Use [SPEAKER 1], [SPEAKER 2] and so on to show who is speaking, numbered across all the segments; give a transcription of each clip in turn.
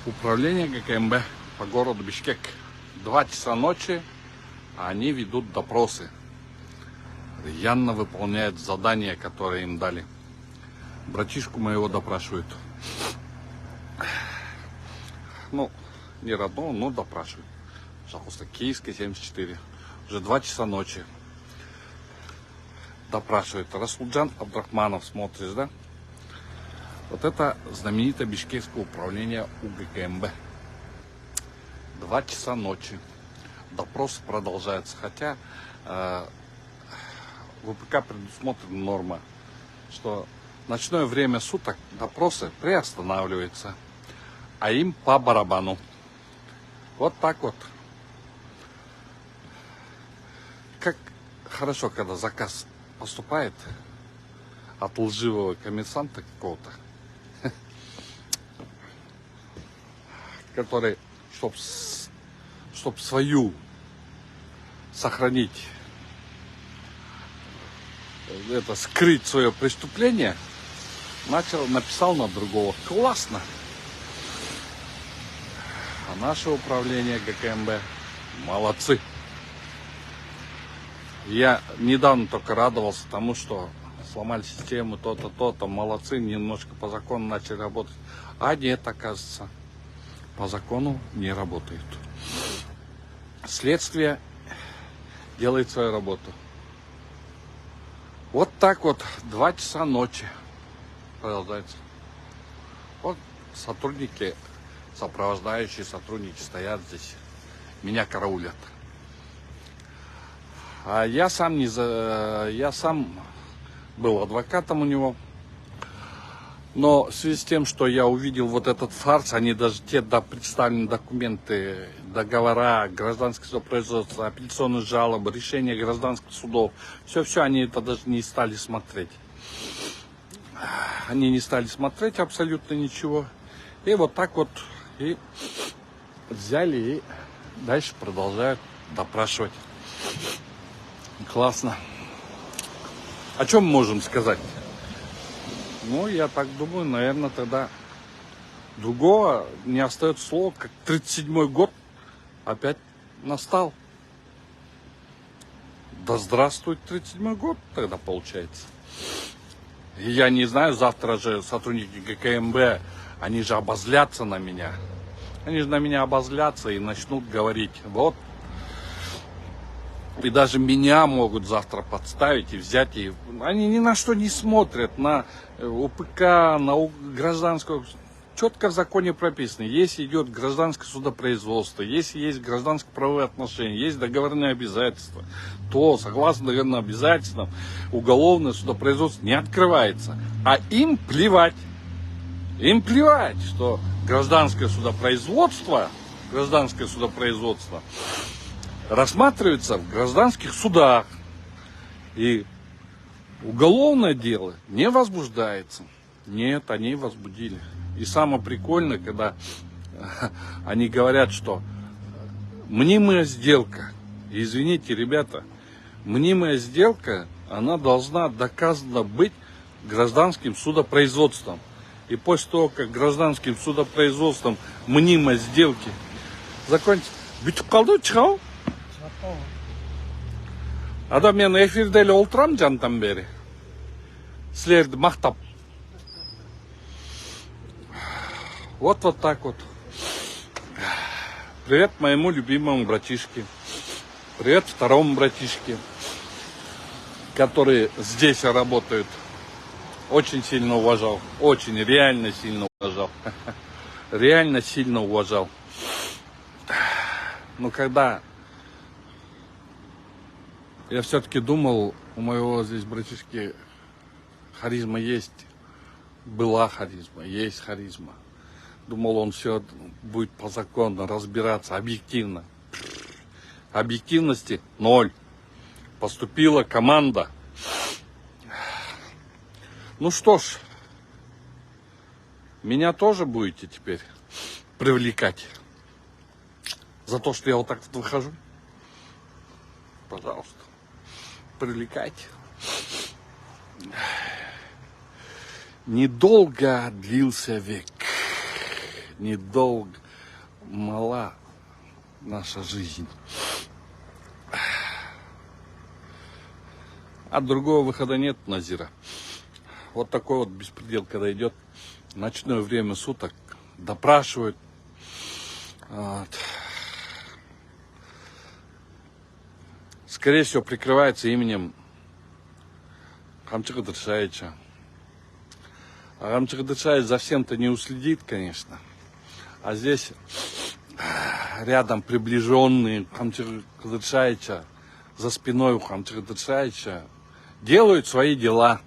[SPEAKER 1] Управление ГКМБ по городу Бишкек. 2 часа ночи, а они ведут допросы. Рьяно выполняют задания, которые им дали. Братишку моего допрашивают. Ну, не родного, но допрашивают. Пожалуйста, Киевская, 74. Уже 2 часа ночи. Допрашивают. Расулджан Абдрахманов, смотришь, да? Вот это знаменитое бишкекское управление УГКМБ. 2 часа ночи. Допрос продолжается. Хотя в УПК предусмотрена норма, что в ночное время суток допросы приостанавливаются, а им по барабану. Вот так вот. Как хорошо, когда заказ поступает от лживого коммерсанта какого-то, который, чтоб свою сохранить, это, скрыть свое преступление, написал на другого. Классно. А наше управление ГКМБ молодцы. Я недавно только радовался тому, что сломали систему, то-то, то-то, молодцы, немножко по закону начали работать. А нет, оказывается, по закону не работают. Следствие делает свою работу. Вот так вот 2 часа ночи продолжается. Вот сотрудники, сопровождающие сотрудники стоят здесь, меня караулят. А я сам был адвокатом у него. Но в связи с тем, что я увидел вот этот фарс, они даже те представлены документы, договора, гражданское судопроизводство, апелляционные жалобы, решения гражданских судов, все они это даже не стали смотреть. Они не стали смотреть абсолютно ничего. И вот так вот и взяли и дальше продолжают допрашивать. Классно. О чем мы можем сказать? Ну, я так думаю, наверное, тогда другого не остается слова, как 37-й год опять настал. Да здравствует 37-й год тогда получается. И я не знаю, завтра же сотрудники ГКМБ, они же обозлятся на меня. Они же на меня обозлятся и начнут говорить, вот. И даже меня могут завтра подставить и взять. И они ни на что не смотрят. На УПК, на гражданскую. Четко в законе прописано. Если идет гражданское судопроизводство, если есть гражданско правовые отношения, есть договорные обязательства, то, согласно договорным обязательствам, уголовное судопроизводство не открывается. А им плевать. Им плевать, что гражданское судопроизводство рассматривается в гражданских судах, и уголовное дело не возбуждается. Нет, они возбудили. И самое прикольное, когда они говорят, что мнимая сделка, извините, ребята, мнимая сделка, она должна доказана быть гражданским судопроизводством. И после того, как гражданским судопроизводством мнимой сделки закончится, Адам, мен эфирде эле олтурам жантан бери. Силерди мактап. Вот так вот. Привет моему любимому братишке. Привет второму братишке, которые здесь работают. Очень сильно уважал. Очень, реально сильно уважал. Реально сильно уважал. Но когда я все-таки думал, у моего здесь братишки харизма есть. Была харизма, есть харизма. Думал, он все будет по закону разбираться объективно. Объективности 0. Поступила команда. Ну что ж, меня тоже будете теперь привлекать за то, что я вот так вот выхожу. Пожалуйста. Привлекайте. Недолго длился век. недолго, мала наша жизнь. А другого выхода нет, Назира. Вот такой вот беспредел, когда идет ночное время суток, допрашивают. Вот. Скорее всего, прикрывается именем Камчык Ыдырышевича. А Камчык Ыдырышевич за всем-то не уследит, конечно. А здесь рядом приближенные Камчык Ыдырышевича, за спиной у Камчык Ыдырышевича, делают свои дела,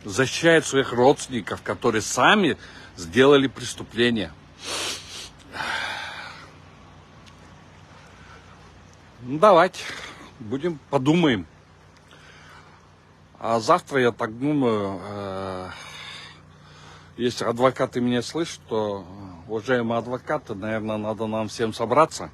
[SPEAKER 1] защищают своих родственников, которые сами сделали преступление. Ну, давайте, подумаем. А завтра, я так думаю, если адвокаты меня слышат, то, уважаемые адвокаты, наверное, надо нам всем собраться.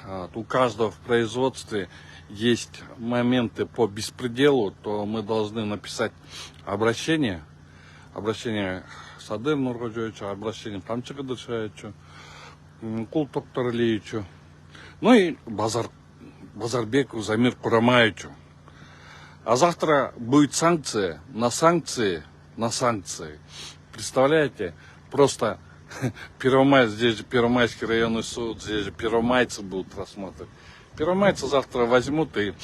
[SPEAKER 1] Вот, у каждого в производстве есть моменты по беспределу, то мы должны написать обращение Садыр Нургожевичу, обращение Камчык Ыдырышевичу, Кул Токтаралиевичу, ну и Базарбеку Замир Курамаевичу. А завтра будет санкция на санкции на санкции. Представляете, просто здесь же Первомайский районный суд, здесь же первомайцы будут рассматривать. Первомайцы завтра возьмут и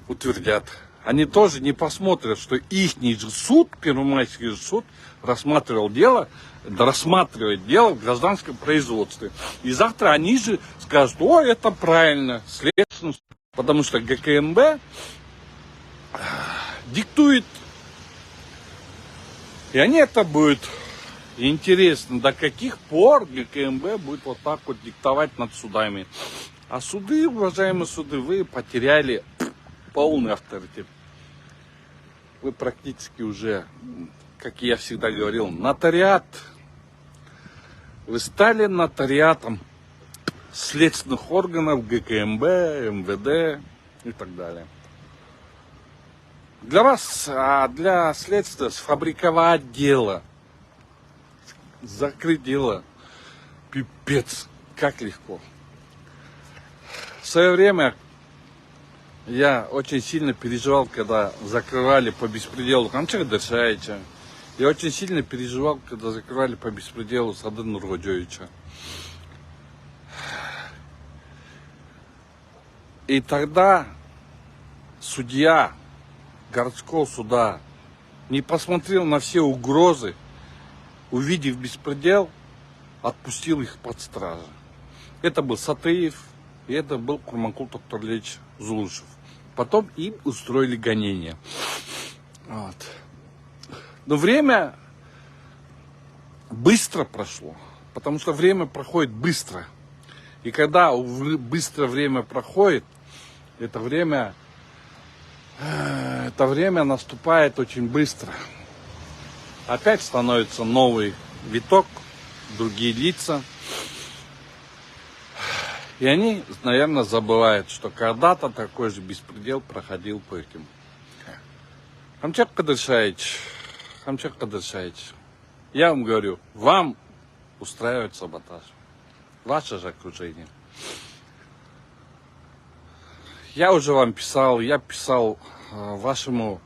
[SPEAKER 1] утвердят. Они тоже не посмотрят, что ихний же суд, Первомайский же суд, рассматривает дело в гражданском производстве. И завтра они же скажут: о, это правильно, следственно, потому что ГКМБ диктует. И они это будет интересно, до каких пор ГКМБ будет вот так вот диктовать над судами. А суды, уважаемые суды, вы потеряли полный авторитет. Вы практически уже, как я всегда говорил, нотариат. Вы стали нотариатом следственных органов ГКМБ, МВД и так далее. Для вас, для следствия сфабриковать дело, закрыть дело, пипец, как легко. В свое время я очень сильно переживал, когда закрывали по беспределу Камчык Ыдырышевича. Я очень сильно переживал, когда закрывали по беспределу Садыр Нургожевича. И тогда судья городского суда не посмотрел на все угрозы, увидев беспредел, отпустил их под стражу. Это был Сатыев, и это был Курманкул Токтарлевич Зулушев. Потом им устроили гонения. Вот. Но время быстро прошло, потому что время проходит быстро. И когда быстро время проходит, это время наступает очень быстро. Опять становится новый виток, другие лица. И они, наверное, забывают, что когда-то такой же беспредел проходил по этим. Камчык Ыдырышевич, я вам говорю, вам устраивает саботаж. Ваше же окружение. Я уже вам писал, я писал вашему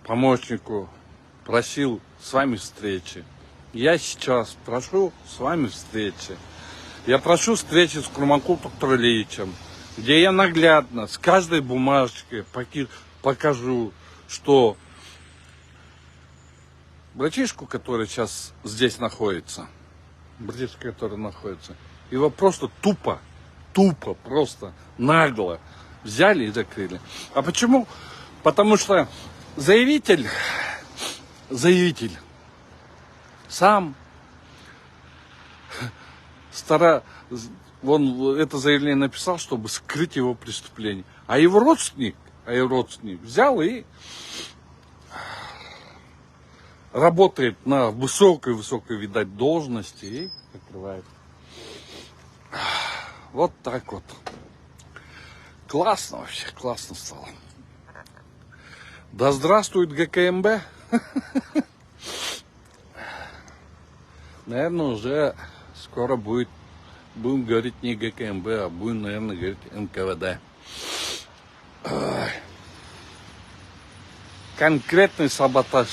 [SPEAKER 1] помощнику, просил с вами встречи. Я сейчас прошу с вами встречи. Я прошу встречи с Курманкул Токтарлевичем, где я наглядно с каждой бумажкой покажу, что братишку, который сейчас здесь находится, его просто тупо, просто нагло взяли и закрыли. А почему? Потому что заявитель сам он это заявление написал, чтобы скрыть его преступление. А его родственник взял и работает на высокой, видать, должности и закрывает. Вот так вот. Классно вообще, классно стало. Да здравствует ГКМБ. Наверное, уже скоро будем говорить не ГКМБ, а будем, наверное, говорить НКВД. Конкретный саботаж.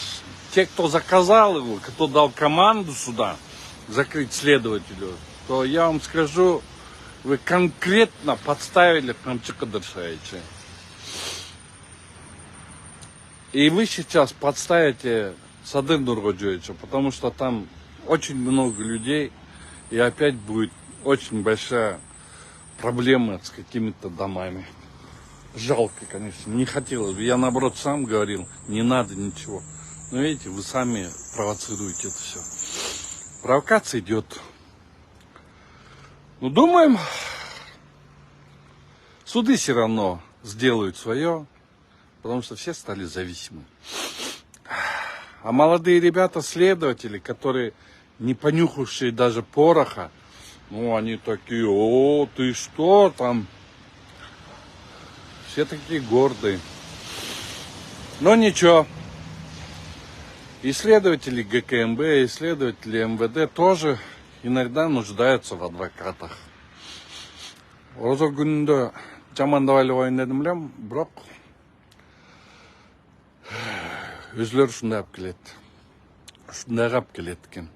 [SPEAKER 1] Те, кто заказал его, кто дал команду сюда закрыть следователю, то я вам скажу, вы конкретно подставили Камчыка Дыршаевича. И вы сейчас подставите Садыр Нургоджевича, потому что там очень много людей, и опять будет очень большая проблема с какими-то домами. Жалко, конечно, не хотелось бы. Я, наоборот, сам говорил, не надо ничего. Но видите, вы сами провоцируете это все. Провокация идет. Ну, думаем, суды все равно сделают свое, потому что все стали зависимы. А молодые ребята, следователи, которые не понюхавшие даже пороха, ну, они такие: о, ты что там? Все такие гордые. Но ничего. Исследователи ГКМБ, исследователи МВД тоже иногда нуждаются в адвокатах. Озо күнүндө жамандап эле коеюн дедим элем, бирок өзлөрү ушундай алып келет. Ушундай алып келет экен.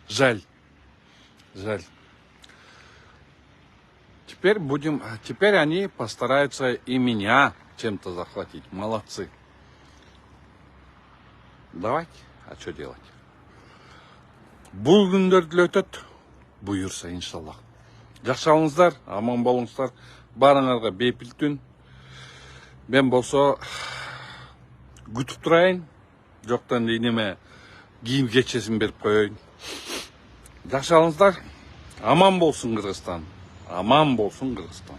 [SPEAKER 1] Жаль. Жаль. Теперь они постараются и меня чем-то захватить. Молодцы. Давайте, а что делать? Бул күндөрдү өтөт, буюрса иншаллах. Жакшы болуңуздар, аман болуңуздар. Баарыңарга бейпил түн. Мен болсо күтүп турайын. Жоктан ийнеме кийим кечесин берип коеюн. Жакшы болуңуздар. Аман болсун Кыргызстан. Аман болсун Кыргызстан.